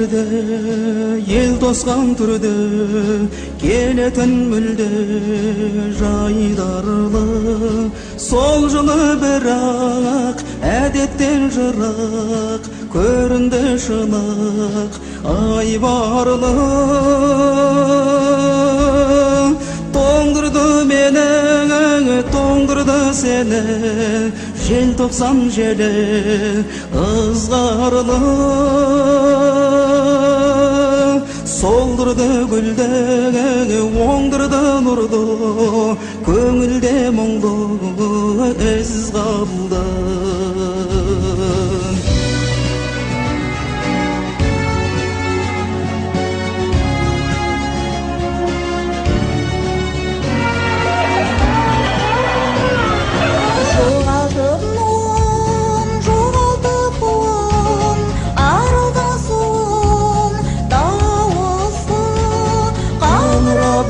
жерде ел тосқан түрде келетін мүлде жайдарлы сол жылы бірақ әдеттен жырақ көрінді шынық айбарлы тоңдырды мені тоңдырды сені желтоқсан желі ызғарлы солдырды гүлді оңдырды нұрды көңілде мұңды із қалды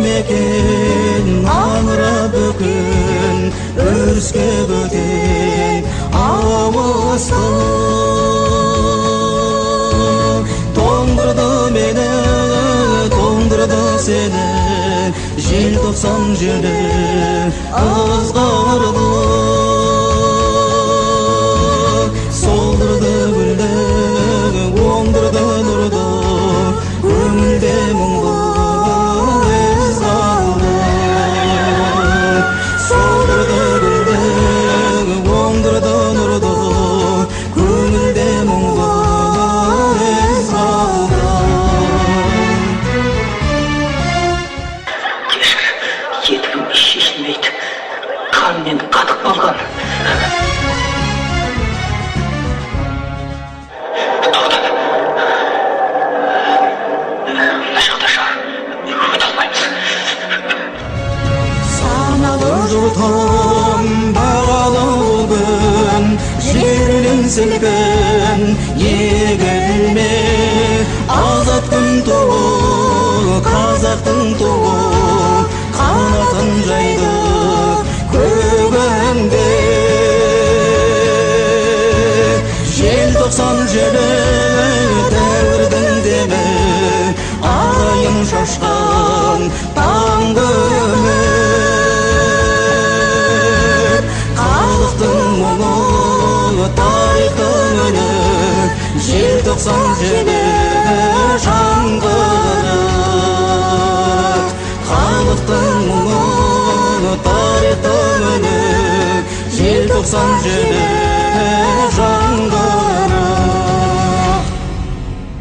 мекен аңырап бүкін өріске бөтен ауысты тоңдырды мені тоңдырды сені желтоқсан желі ызғарлы солдырды гүлді оңдырды нұрды көңілде мұңды қанмен қатық болған. Тоқта. Мына жақта шығар. Өте алмаймыз. Саналы жұртым бағалы күн жерінен сілкін егілме азат күн туы қазақтың туы қанатын жайды көгінде желтоқсан желі дәуірдің демі ағайын шашқан таңғы үміт халықтың мұңы тарихтың үні желтоқсан желі жаңғырық халықтың мұңы тарихтың үні желтоқсан желі